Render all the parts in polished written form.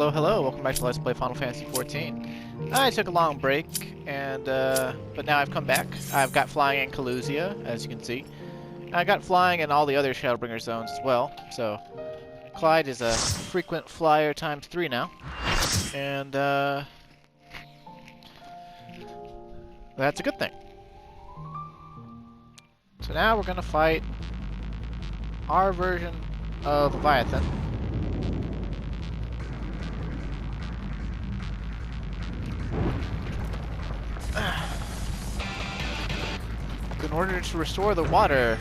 Hello, hello. Welcome back to Let's Play Final Fantasy XIV. I took a long break, and but now I've come back. I've got flying in Kalusia, as you can see. I got flying in all the other Shadowbringer zones as well. So Clyde is a frequent flyer times 3 now, and that's a good thing. So now we're gonna fight our version of Leviathan. In order to restore the water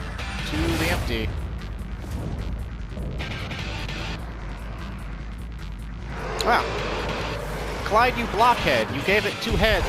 to the empty. Wow. Clyde, you blockhead. You gave it 2 heads.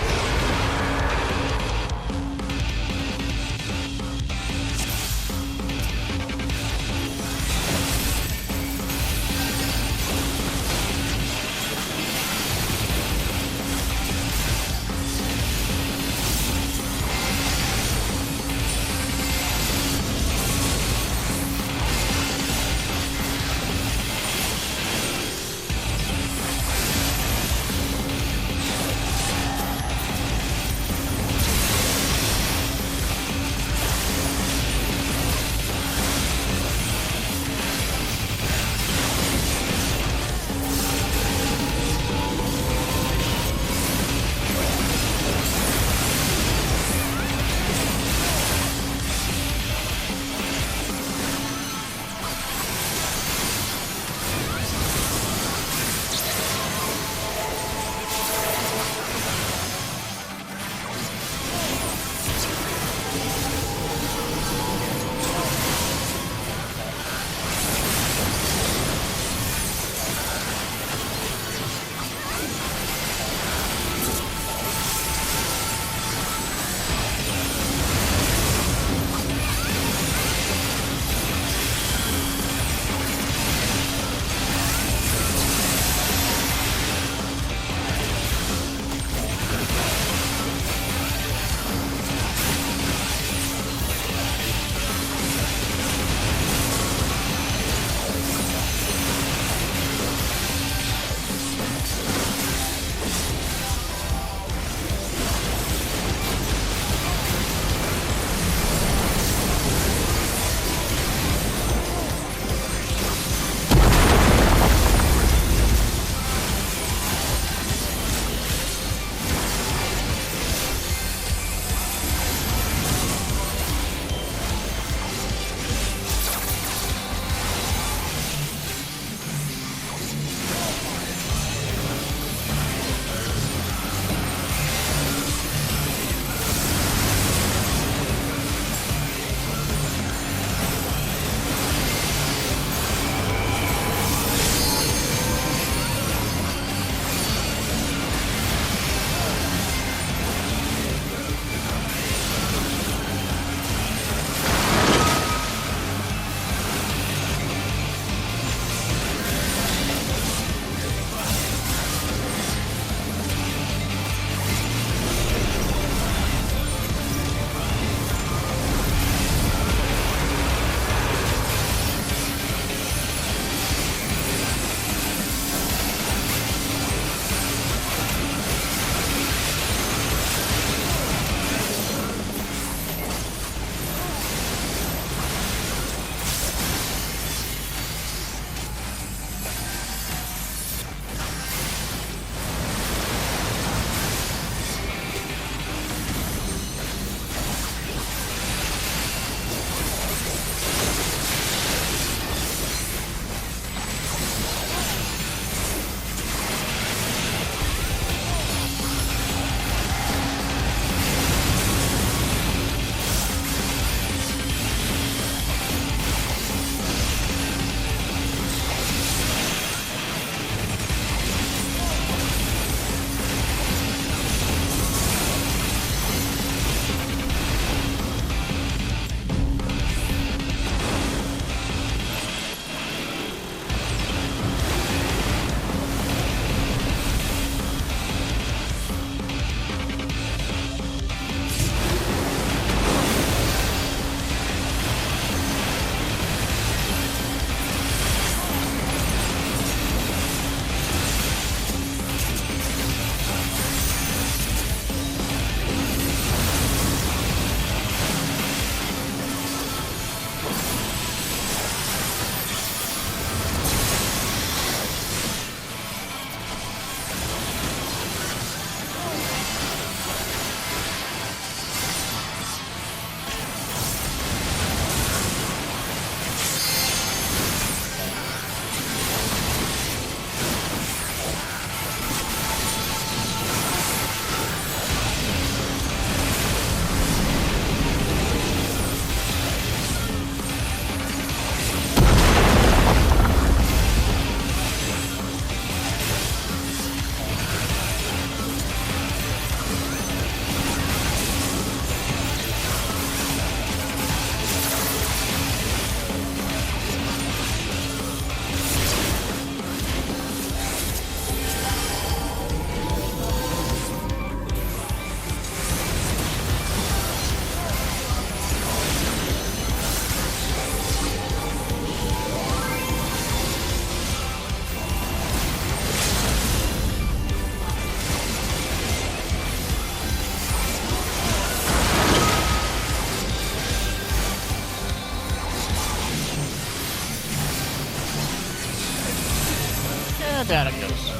Spartacus.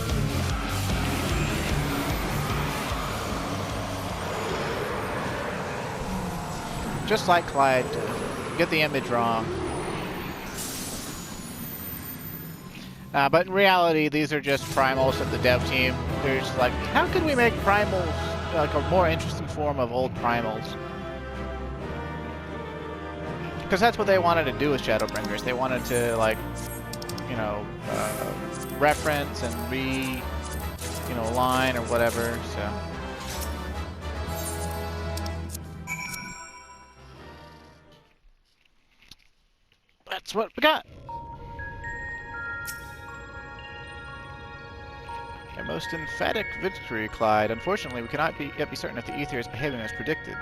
Just like Clyde, get the image wrong. But in reality, these are just primals of the dev team. They're just like, how can we make primals like a more interesting form of old primals? Because that's what they wanted to do with Shadowbringers. They wanted to, like, you know, reference and line or whatever, so. That's what we got. A most emphatic victory, Clyde. Unfortunately, we cannot yet be certain if the ether is behaving as predicted.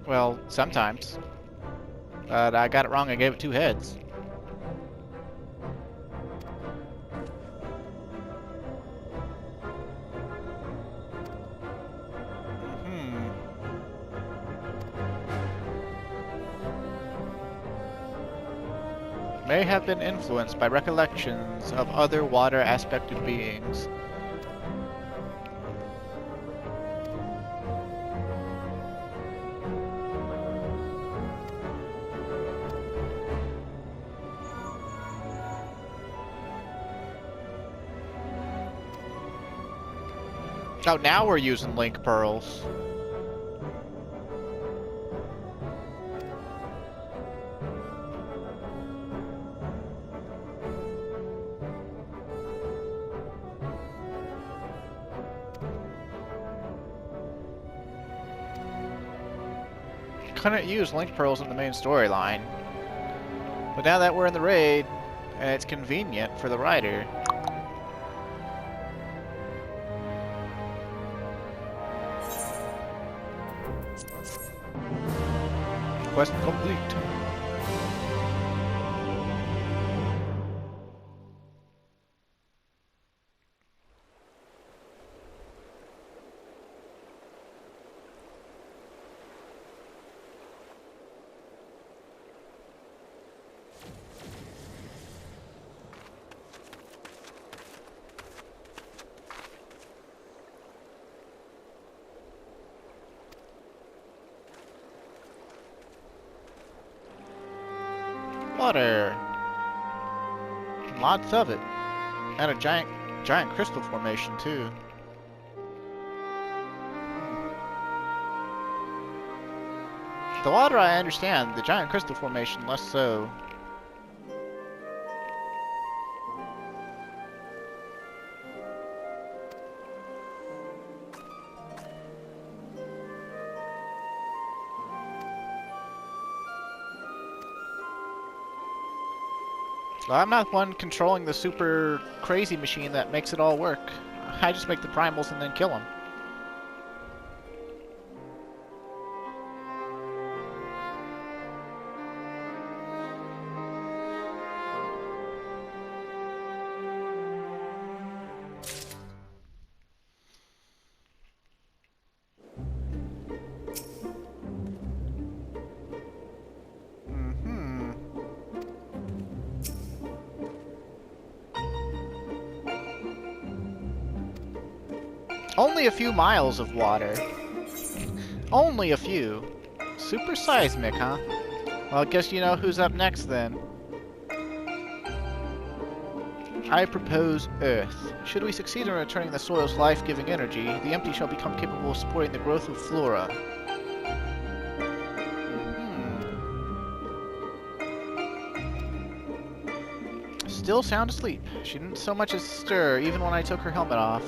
Well, sometimes. But I got it wrong. I gave it 2 heads. May have been influenced by recollections of other water-aspected beings. Oh, now we're using link pearls. Couldn't use link pearls in the main storyline, but now that we're in the raid, and it's convenient for the writer. Quest complete. Water. Lots of it. And a giant crystal formation too. The water I understand, the giant crystal formation less so. I'm not one controlling the super crazy machine that makes it all work. I just make the primals and then kill them. Only a few miles of water. Only a few. Super seismic, huh? Well, I guess you know who's up next then. I propose Earth. Should we succeed in returning the soil's life-giving energy, the empty shall become capable of supporting the growth of flora. Still sound asleep. She didn't so much as stir, even when I took her helmet off.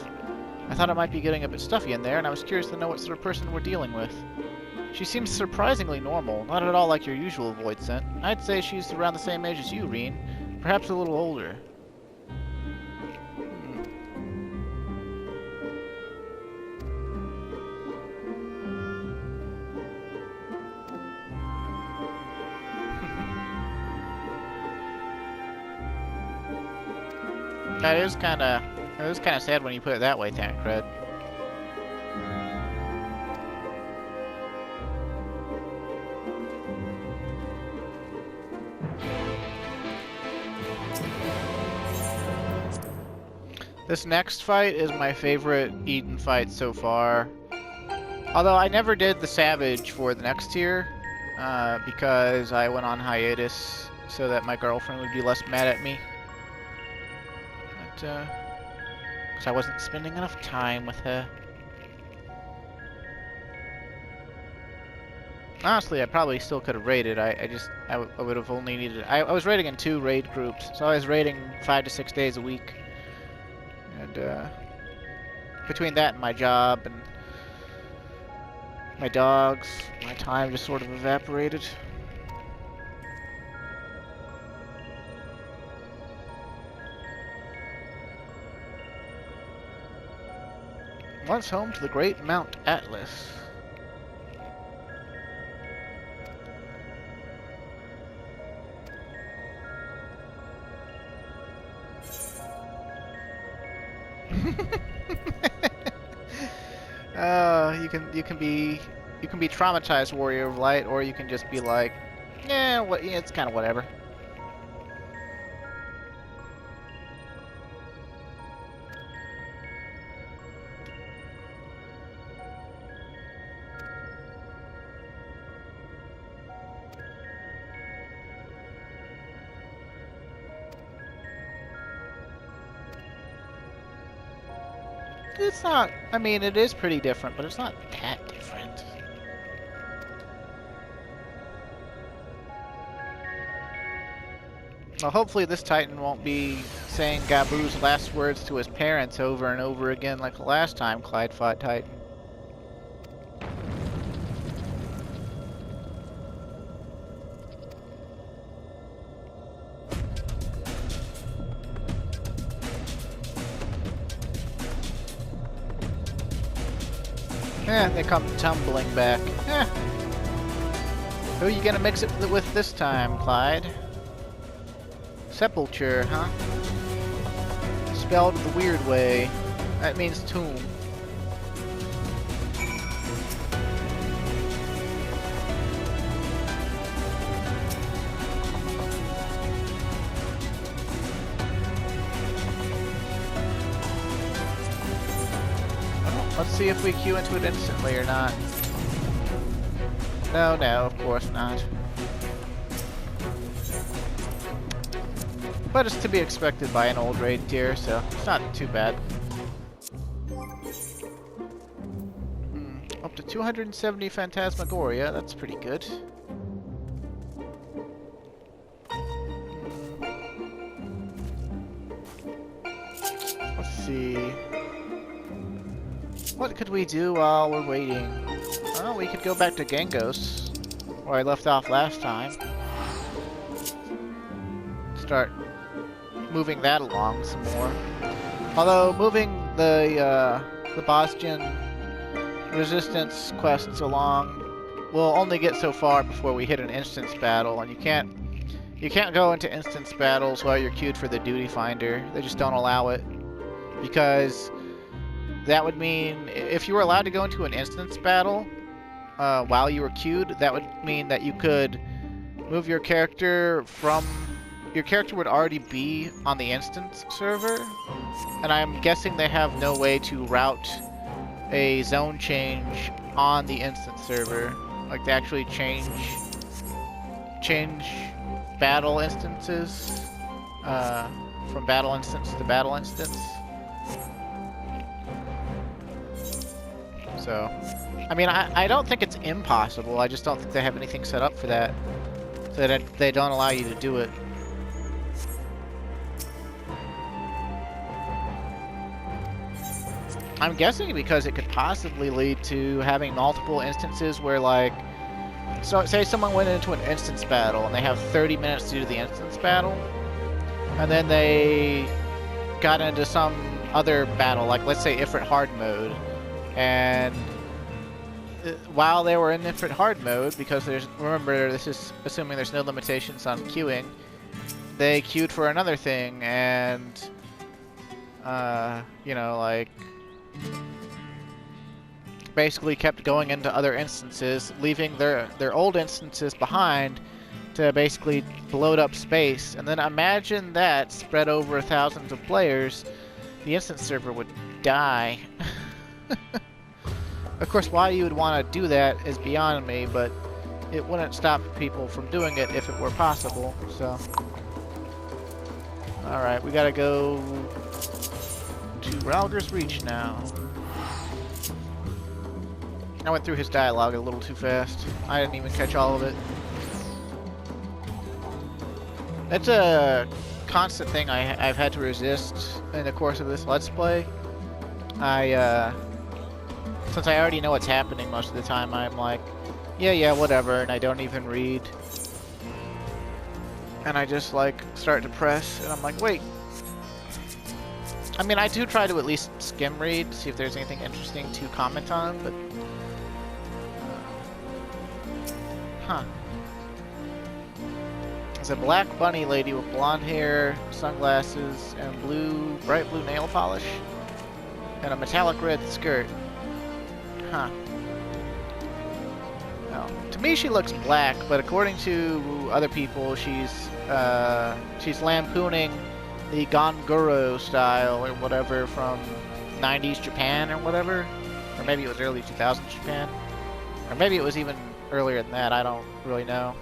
I thought it might be getting a bit stuffy in there, and I was curious to know what sort of person we're dealing with. She seems surprisingly normal, not at all like your usual Void Scent. I'd say she's around the same age as you, Reen. Perhaps a little older. That is kind of sad when you put it that way, Tancred. This next fight is my favorite Eden fight so far. Although I never did the Savage for the next tier, because I went on hiatus so that my girlfriend would be less mad at me. But, because I wasn't spending enough time with her. Honestly, I probably still could have raided. I would have only needed... I was raiding in 2 raid groups, so I was raiding 5 to 6 days a week. And, between that and my job and my dogs, my time just sort of evaporated. Once home to the great Mount Atlas. You can be traumatized warrior of light, or you can just be like, yeah, it's kind of whatever. It's not, I mean, it is pretty different, but it's not that different. Well, hopefully this Titan won't be saying Gabu's last words to his parents over and over again like the last time Clyde fought Titan. They come tumbling back. Who are you gonna mix it with this time, Clyde? Sepulture, huh? Spelled the weird way. That means tomb. Let's see if we queue into it instantly or not. No, of course not. But it's to be expected by an old raid tier, so it's not too bad. Up to 270 Phantasmagoria, that's pretty good. Let's see. What could we do while we're waiting? Well, we could go back to Gengos, where I left off last time. Start moving that along some more. Although moving the Bozjan resistance quests along will only get so far before we hit an instance battle, and you can't go into instance battles while you're queued for the duty finder. They just don't allow it, because that would mean, if you were allowed to go into an instance battle while you were queued, that would mean that you could move your character from... Your character would already be on the instance server, and I'm guessing they have no way to route a zone change on the instance server. Like, to actually change battle instances from battle instance to battle instance. So, I mean, I don't think it's impossible. I just don't think they have anything set up for that, so that they don't allow you to do it. I'm guessing because it could possibly lead to having multiple instances where, like, so say someone went into an instance battle and they have 30 minutes to do the instance battle, and then they got into some other battle, like let's say Ifrit hard mode, and while they were in Ifrit hard mode, because remember, this is assuming there's no limitations on queuing, they queued for another thing, and you know, like, basically kept going into other instances, leaving their old instances behind to basically bloat up space. And then imagine that spread over thousands of players, the instance server would die. Of course, why you would want to do that is beyond me, but it wouldn't stop people from doing it if it were possible, so. Alright, we gotta go to Ralger's Reach now. I went through his dialogue a little too fast. I didn't even catch all of it. That's a constant thing I've had to resist in the course of this Let's Play. Since I already know what's happening most of the time, I'm like, yeah, whatever, and I don't even read. And I just, like, start to press, and I'm like, wait. I mean, I do try to at least skim read, see if there's anything interesting to comment on, but... Huh. There's a black bunny lady with blonde hair, sunglasses, and bright blue nail polish, and a metallic red skirt. Huh. Well, to me she looks black, but according to other people, she's lampooning the Gonguro style or whatever from 90s Japan or whatever. Or maybe it was early 2000s Japan. Or maybe it was even earlier than that, I don't really know.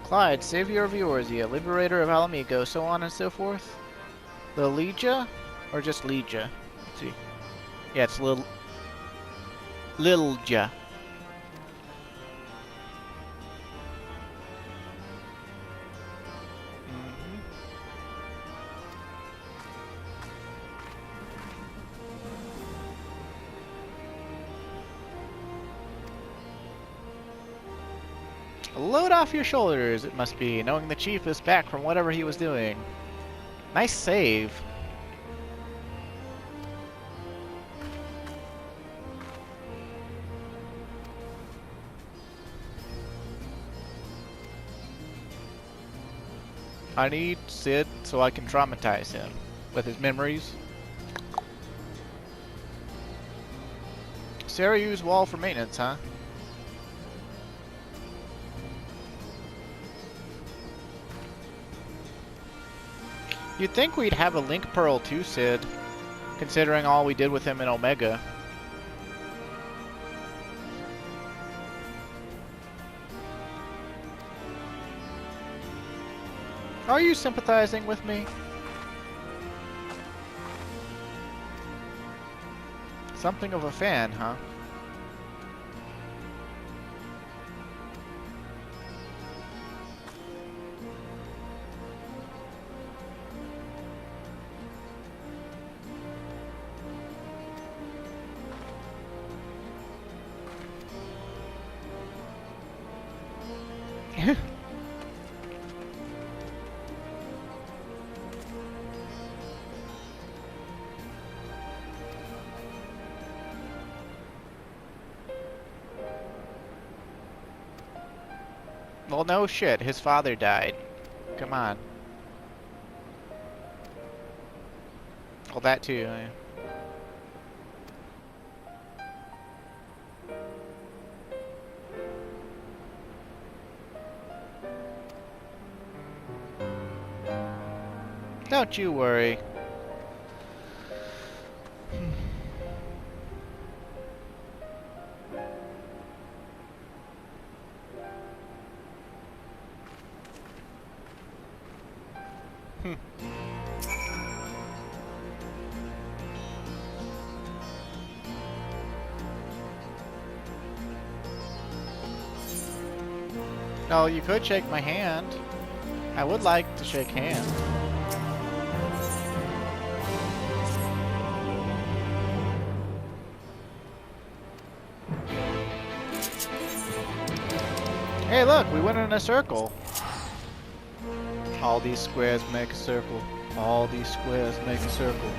Clyde, savior of Eorzea, liberator of Alamigo, so on and so forth. Lilija? Or just Lija? Let's see. Yeah, it's Lilja. Load off your shoulders, it must be, knowing the chief is back from whatever he was doing. Nice save. I need Sid so I can traumatize him with his memories. Sarah used wall for maintenance, huh? You'd think we'd have a Link Pearl too, Sid, considering all we did with him in Omega. Are you sympathizing with me? Something of a fan, huh? Well, no shit. His father died. Come on. Well, that too. Yeah. Don't you worry. No, you could shake my hand. I would like to shake hands. Hey, look, we went in a circle. All these squares make a circle. All these squares make a circle.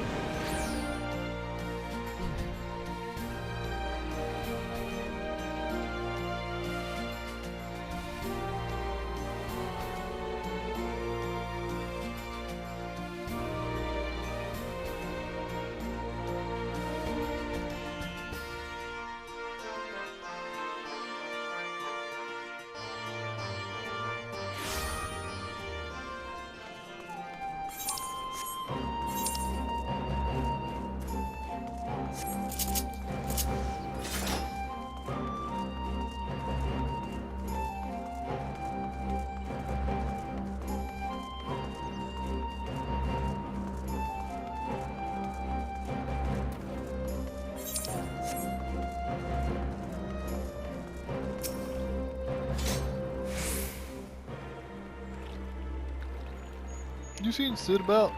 You seen Sid about?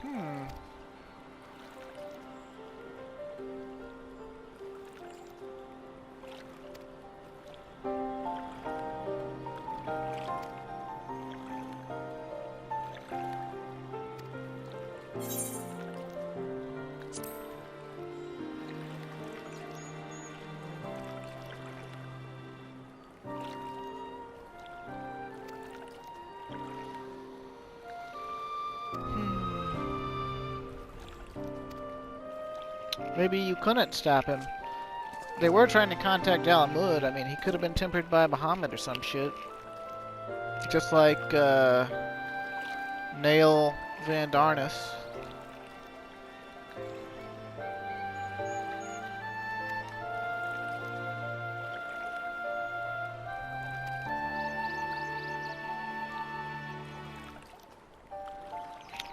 Hmm. Maybe you couldn't stop him. They were trying to contact Alamud. I mean, he could have been tempered by Bahamut or some shit. Just like, Nail Van Darnus.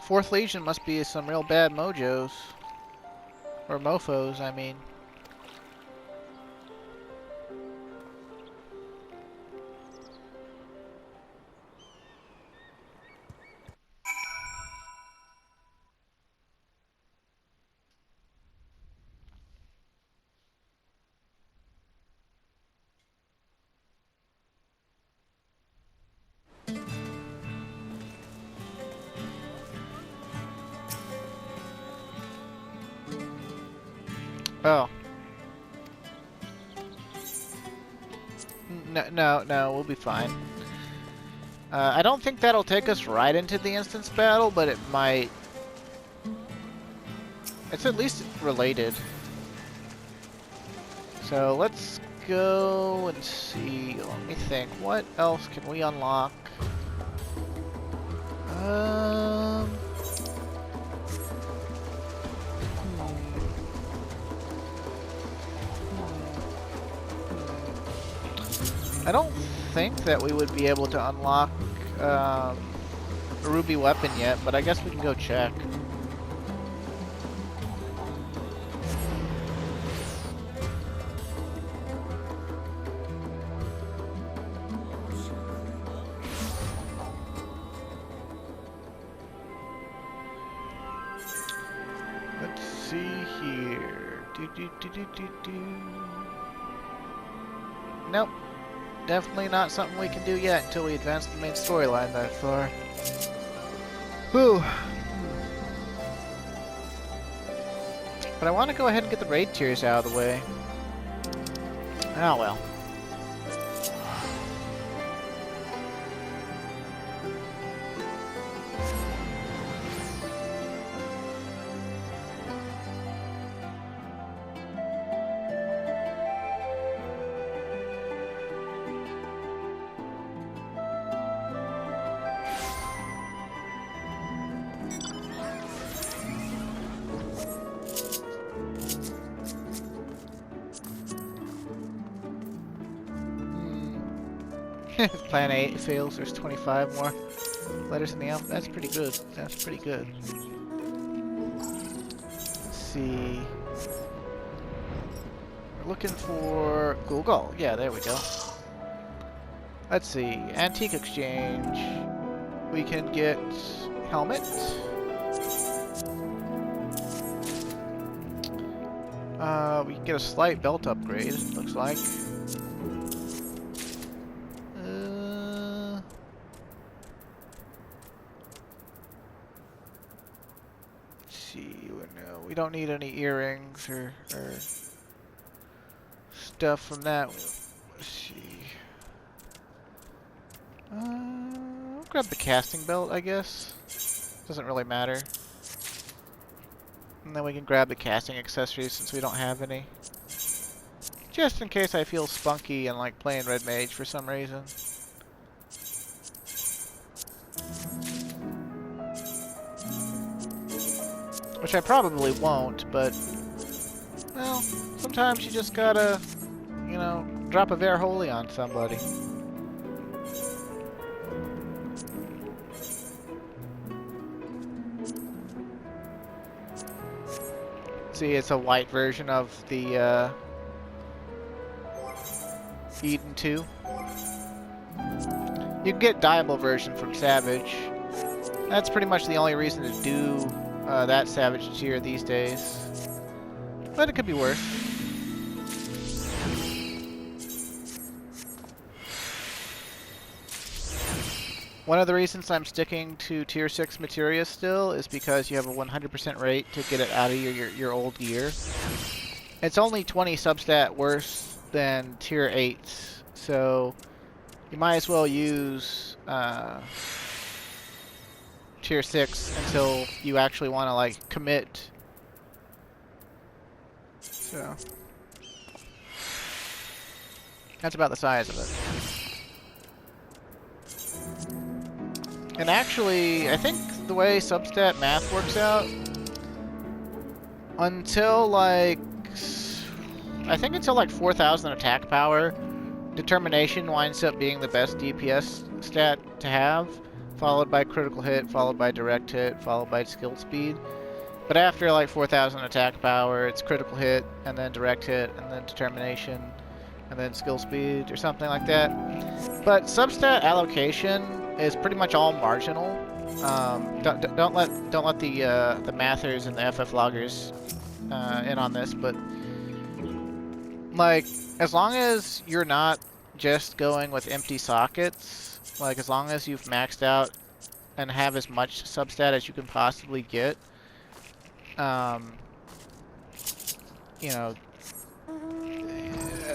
Fourth Legion must be some real bad mojos. Or mofos, I mean. Oh. No, we'll be fine. I don't think that'll take us right into the instance battle, but it might. It's at least related. So let's go and see. Let me think. What else can we unlock? I don't think that we would be able to unlock a ruby weapon yet, but I guess we can go check. Let's see here. Nope. Definitely not something we can do yet until we advance the main storyline that far. Whew. But I want to go ahead and get the raid tiers out of the way. Oh well. Plan 8 fails, there's 25 more letters in the alphabet. That's pretty good. That's pretty good. Let's see. We're looking for Google. Yeah, there we go. Let's see. Antique exchange. We can get helmet. We can get a slight belt upgrade, it looks like. We don't need any earrings or stuff from that. Let's see. I'll grab the casting belt, I guess. Doesn't really matter. And then we can grab the casting accessories since we don't have any. Just in case I feel spunky and like playing Red Mage for some reason. Which I probably won't, but, well, sometimes you just gotta, you know, drop a Ver Holy on somebody. See, it's a white version of the Eden 2. You can get dyeable version from Savage. That's pretty much the only reason to do that Savage tier these days. But it could be worse. One of the reasons I'm sticking to tier 6 materia still is because you have a 100% rate to get it out of your old gear. It's only 20 substat worse than tier 8s, so you might as well use tier 6 until you actually want to like commit. So that's about the size of it. And actually, I think the way substat math works out, until like, I think until like 4,000 attack power, determination winds up being the best DPS stat to have, followed by critical hit, followed by direct hit, followed by skill speed. But after like 4,000 attack power, it's critical hit, and then direct hit, and then determination, and then skill speed, or something like that. But substat allocation is pretty much all marginal. Don't let the mathers and the FF loggers in on this, but like as long as you're not just going with empty sockets, like as long as you've maxed out and have as much substat as you can possibly get, you know,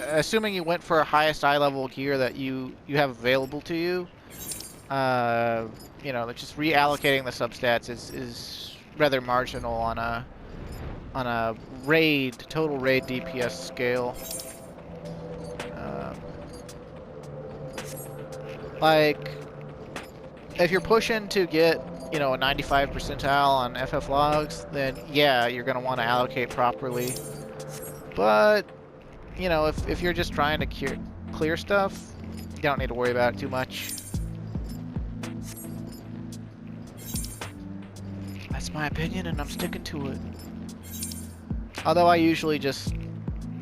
assuming you went for a highest eye level gear that you have available to you, you know, just reallocating the substats is rather marginal on a total raid DPS scale. Like, if you're pushing to get, you know, a 95 percentile on FF logs, then yeah, you're gonna want to allocate properly. But, you know, if you're just trying to clear stuff, you don't need to worry about it too much. That's my opinion, and I'm sticking to it. Although I usually just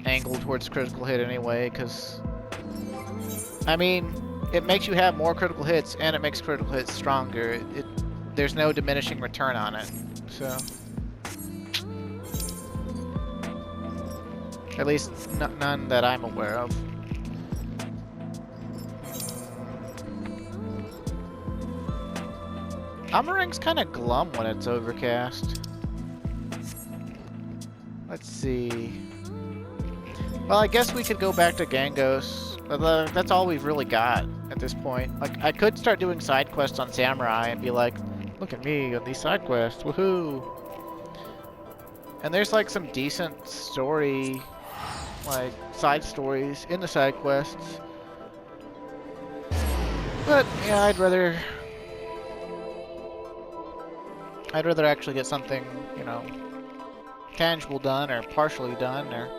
angle towards critical hit anyway, because, I mean, it makes you have more critical hits, and it makes critical hits stronger. There's no diminishing return on it, so. At least none that I'm aware of. Amaring's kind of glum when it's overcast. Let's see. Well, I guess we could go back to Gangos. But that's all we've really got at this point. Like, I could start doing side quests on Samurai and be like, look at me on these side quests, woohoo! And there's like some decent story, like side stories in the side quests. But yeah, I'd rather actually get something, you know, tangible done or partially done, or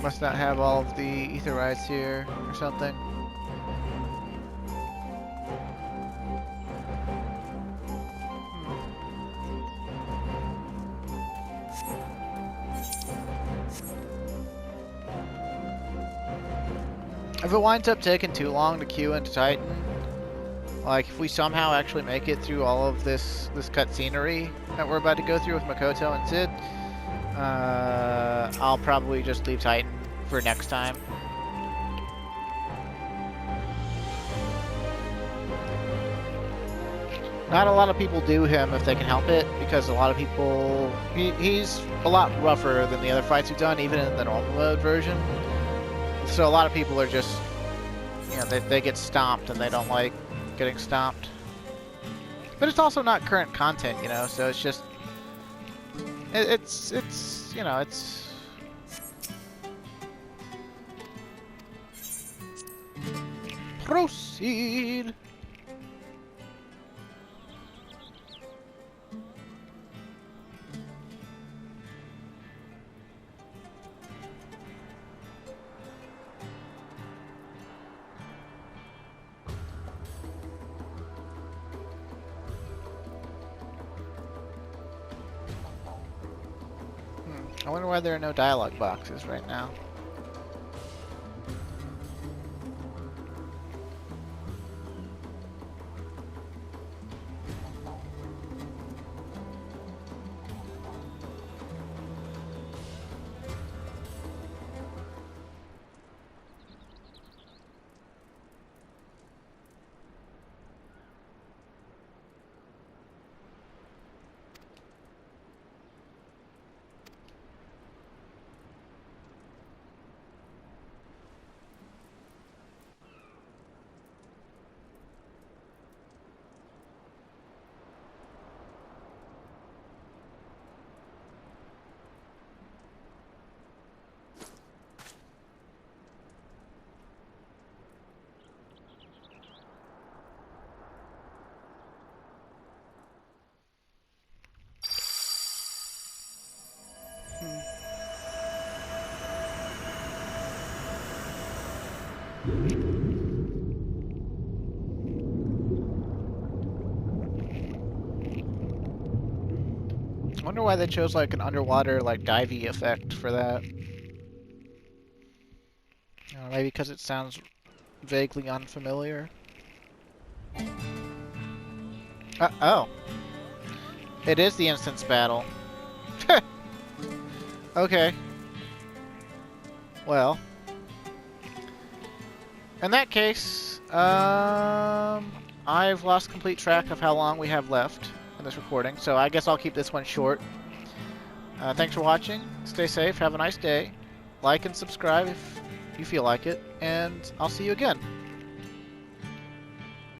must not have all of the ether rights here or something. If it winds up taking too long to queue into Titan, like if we somehow actually make it through all of this cutscenery that we're about to go through with Makoto and Sid, I'll probably just leave Titan for next time. Not a lot of people do him if they can help it, because a lot of people... He's a lot rougher than the other fights we've done, even in the normal mode version. So a lot of people are just... You know, they get stomped, and they don't like getting stomped. But it's also not current content, you know, so it's just... It's you know, it's... Proceed! I wonder why there are no dialogue boxes right now. I wonder why they chose like an underwater like divey effect for that. Maybe because it sounds vaguely unfamiliar. Oh. It is the instance battle. Okay. Well. In that case, I've lost complete track of how long we have left in this recording, so I guess I'll keep this one short. Thanks for watching. Stay safe. Have a nice day. Like and subscribe if you feel like it, and I'll see you again.